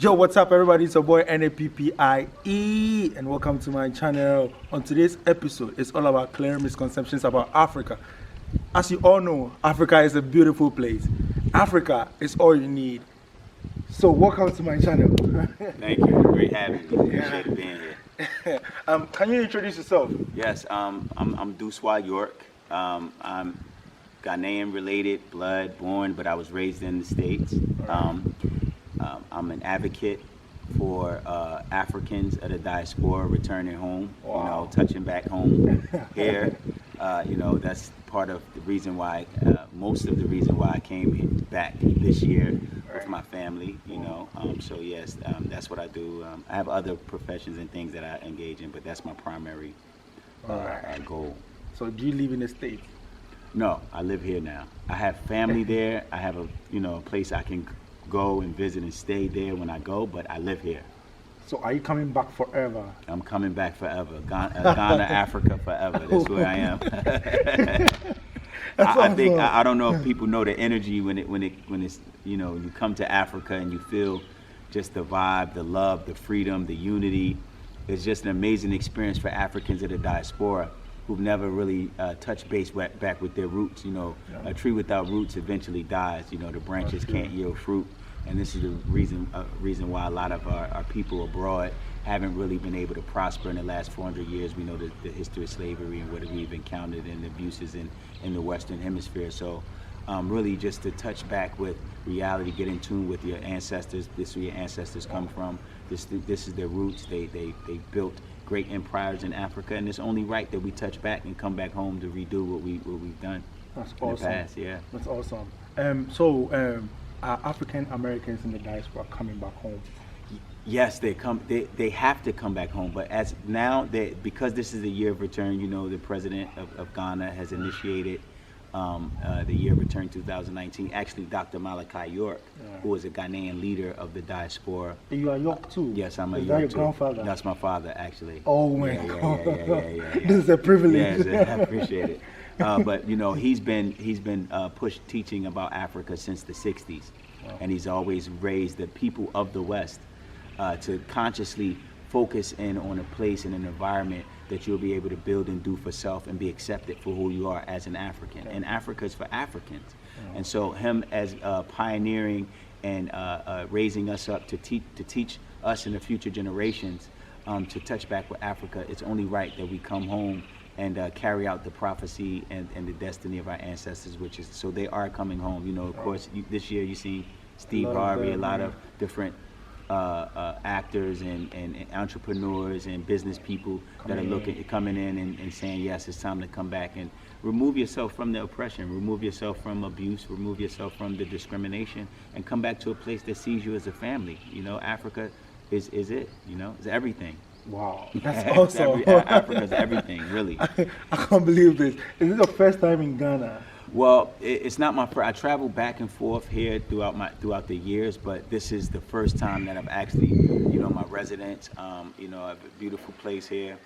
Yo, what's up, everybody? It's your boy nappie, and welcome to my channel. On today's episode, it's all about clear misconceptions about Africa. As you all know, Africa is a beautiful place. Africa is all you need. So, welcome to my channel. Thank you. Great having me. Appreciate being here. Can you introduce yourself? Yes, I'm Doosuayork. I'm Ghanaian related, blood, born, but I was raised in the States. I'm an advocate for Africans of the Diaspora returning home, Wow. touching back home here. That's part of the reason why, most of the reason why I came back this year with my family, So yes, that's what I do. I have other professions and things that I engage in, but that's my primary goal. So, do you live in the States? No, I live here now. I have family there. I have a place I can go and visit and stay there when I go, but I live here. So, are you coming back forever? I'm coming back forever. Ghana, Africa forever. That's where I am. I don't know if people know the energy when it's you come to Africa and you feel just the vibe, the love, the freedom, the unity. It's just an amazing experience for Africans of the diaspora who've never really touched base back with their roots. A tree without roots eventually dies. The branches can't yield fruit, and this is the reason why a lot of our people abroad haven't really been able to prosper in the last 400 years. We know the history of slavery and what we've encountered and the abuses in the Western Hemisphere. So really just to touch back with reality, get in tune with your ancestors. This is where your ancestors come from. This is their roots. They built great empires in Africa, and it's only right that we touch back and come back home to redo what we've done. That's in awesome. The past. Yeah, that's awesome. Are African Americans in the diaspora coming back home? Yes, they come. They have to come back home. But as now, because this is the year of return, the president of Ghana has initiated the year of return 2019. Actually, Dr. Malachi York, who is a Ghanaian leader of the diaspora. You are York too. Yes, I'm a Is York that your too. grandfather? That's my father, actually. Oh my God! Yeah. This is a privilege. Yes, I appreciate it. But he's been teaching about Africa since the '60s, and he's always raised the people of the West to consciously focus in on a place and an environment that you'll be able to build and do for self and be accepted for who you are as an African. And Africa is for Africans. And so him as pioneering and raising us up to teach us and the future generations to touch back with Africa, it's only right that we come home and carry out the prophecy and the destiny of our ancestors, so they are coming home. Of course, this year you see Steve Harvey, a lot of different actors and entrepreneurs and business people that are coming in and saying, yes, it's time to come back and remove yourself from the oppression, remove yourself from abuse, remove yourself from the discrimination, and come back to a place that sees you as a family. Africa is it, it's everything. Wow, that's awesome. Africa's everything, really. I can't believe this. Is this the first time in Ghana? Well, it's not my first. I travel back and forth here throughout the years, but this is the first time that I've actually, my residence. I have a beautiful place here.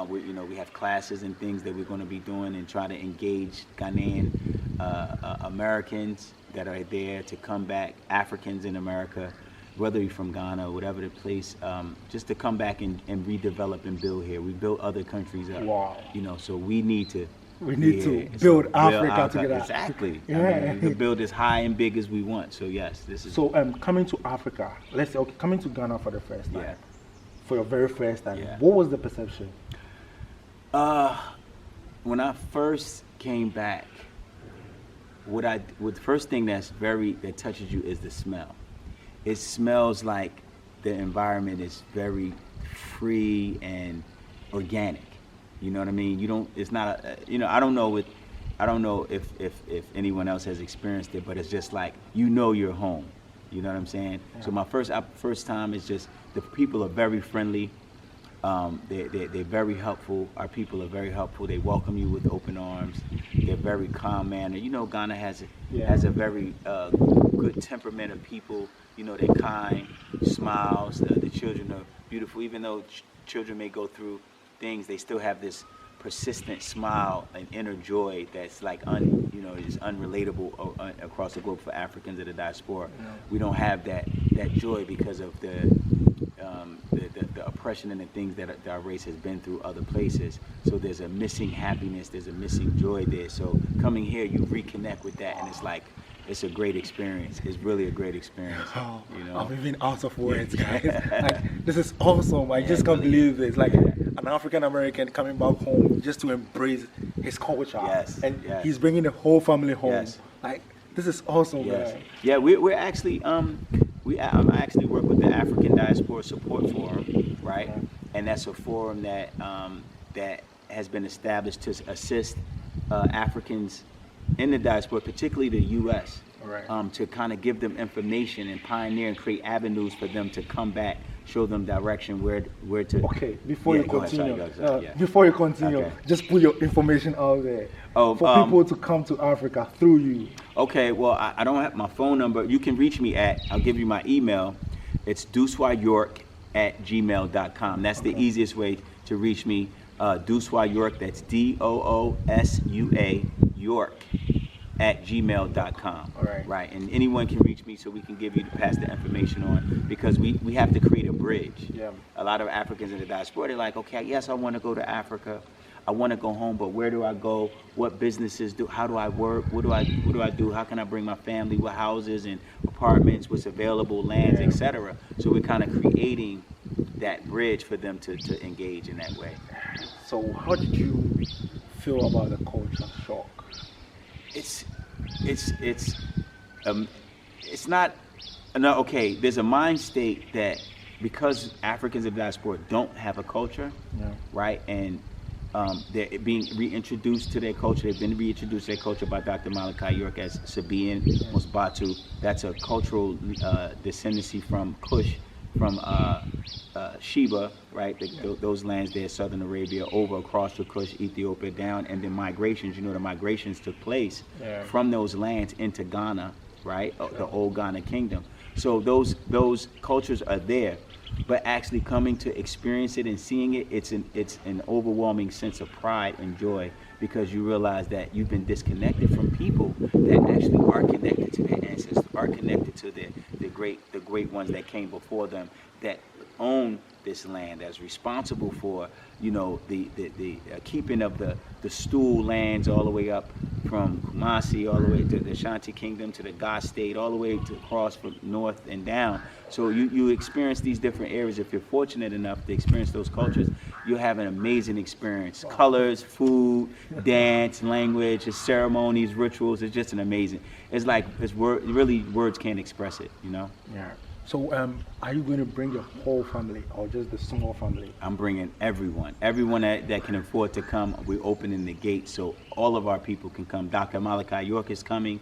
We have classes and things that we're going to be doing and try to engage Ghanaian Americans that are there to come back, Africans in America, whether you're from Ghana or whatever the place, just to come back and redevelop and build here. We built other countries up. Wow. So we need to. We need to build Africa together. Exactly. Yeah. We can build as high and big as we want. So yes, this is. So coming to Africa, let's say, coming to Ghana for the first time. Yeah. For your very first time. Yeah. What was the perception? When I first came back, the first thing that touches you is the smell. It smells like the environment is very free and organic. You know what I mean? It's not I don't know if anyone else has experienced it, but it's just like, you're home. You know what I'm saying? Yeah. So my first time is just, the people are very friendly. They're very helpful. Our people are very helpful. They welcome you with open arms. They're very calm mannered. Ghana has a very good temperament of people. They're kind, smiles. The children are beautiful. Even though children may go through things, they still have this persistent smile and inner joy that's like is unrelatable across the globe for Africans in the diaspora. We don't have that joy because of the oppression and the things that our race has been through other places. So there's a missing happiness, there's a missing joy there. So coming here, you reconnect with that, and it's like, it's a great experience. It's really a great experience. Oh, you know? I'm even out of words, guys. Like, this is awesome. I just can't believe this. Like, an African American coming back home just to embrace his culture. Yes. And he's bringing the whole family home. Yes. Like, this is awesome, Yes. man. Yeah, we're actually I actually work with the African Diaspora Support Forum, right? And that's a forum that that has been established to assist Africans in the diaspora, particularly the U.S., to kind of give them information and pioneer and create avenues for them to come back, show them direction where to. Okay, before you continue, sorry. before you continue, Okay. just put your information out there Oh, for people to come to Africa through you. Okay, well, I don't have my phone number. You can reach me I'll give you my email. It's doosuayork@gmail.com. That's the easiest way to reach me. Doosuayork, that's DOOSUA York @gmail.com. All right. Right, and anyone can reach me so we can pass the information on, because we have to create a bridge. Yeah. A lot of Africans in the diaspora, they're like, okay, yes, I want to go to Africa. I want to go home, but where do I go? What businesses how do I work? What do I do? How can I bring my family? What houses and apartments? What's available, lands, etc. So we're kind of creating that bridge for them to engage in that way. So how did you feel about the culture shock? It's not, no, okay, there's a mind state that because Africans in the diaspora don't have a culture, right, and they're being reintroduced to their culture. They've been reintroduced to their culture by Dr. Malachi York as Sabaean Musbatu. That's a cultural descendancy from Kush, from Sheba, right? Those lands there, Southern Arabia, over across to Kush, Ethiopia, down, and then migrations. The migrations took place from those lands into Ghana, right? The old Ghana kingdom. So those cultures are there. But actually coming to experience it and seeing it, it's an overwhelming sense of pride and joy, because you realize that you've been disconnected from people that actually are connected to their ancestors, are connected to the great ones that came before them, that own this land, that's responsible for the keeping of the stool lands all the way up from Kumasi all the way to the Ashanti Kingdom, to the God State, all the way to across from north and down. So you experience these different areas. If you're fortunate enough to experience those cultures, you'll have an amazing experience. Colors, food, dance, language, ceremonies, rituals. It's just an amazing. It's like really words can't express it. Yeah. So are you going to bring your whole family or just the small family? I'm bringing everyone that can afford to come. We're opening the gates so all of our people can come. Dr. Malachi York is coming.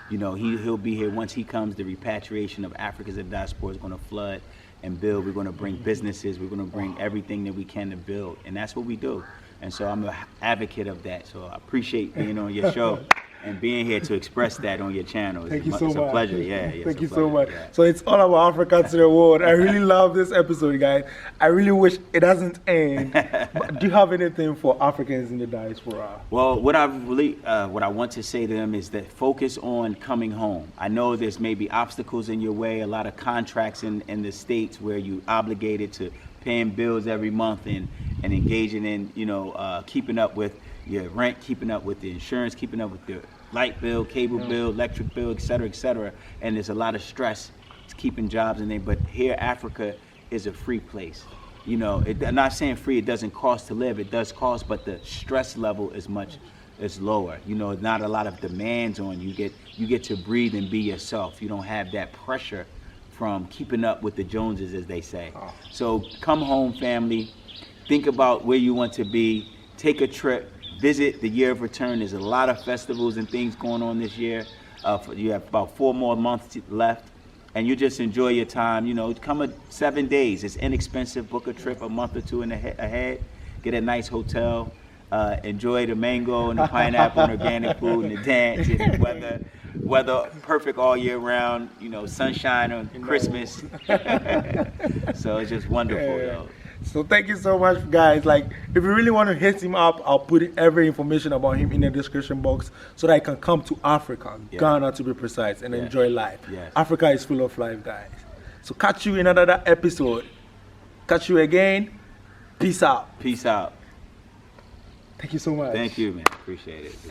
He'll be here. Once he comes, the repatriation of Africans in diaspora is going to flood and build. We're going to bring businesses. We're going to bring everything that we can to build, and that's what we do. And so I'm an advocate of that. So I appreciate being on your show and being here to express that on your channel. Thank you so much. It's a pleasure. Yeah. Thank you so much. Yeah. So it's all about Africa to the world. I really love this episode, guys. I really wish it doesn't end. But do you have anything for Africans in the diaspora? Well, what I want to say to them is that focus on coming home. I know there's maybe obstacles in your way, a lot of contracts in the States where you obligated to paying bills every month and engaging in, keeping up with your rent, keeping up with the insurance, keeping up with the light bill, cable bill, electric bill, et cetera, and there's a lot of stress. It's keeping jobs in there, but here Africa is a free place. I'm not saying free, it doesn't cost to live, it does cost, but the stress level is lower. Not a lot of demands on you. You get to breathe and be yourself. You don't have that pressure from keeping up with the Joneses, as they say. So come home, family. Think about where you want to be. Take a trip. Visit the Year of Return. There's a lot of festivals and things going on this year. You have about 4 more months left, and you just enjoy your time. Come 7 days. It's inexpensive. Book a trip a month or two ahead. Get a nice hotel. Enjoy the mango and the pineapple and organic food and the dance and the weather perfect all year round. Sunshine on Christmas. So it's just wonderful, though. So thank you so much, guys. Like, if you really want to hit him up, I'll put every information about him in the description box so that I can come to Africa, Ghana to be precise, and enjoy life. Yes. Africa is full of life, guys. So catch you in another episode. Catch you again. Peace out. Peace out. Thank you so much. Thank you, man. Appreciate it.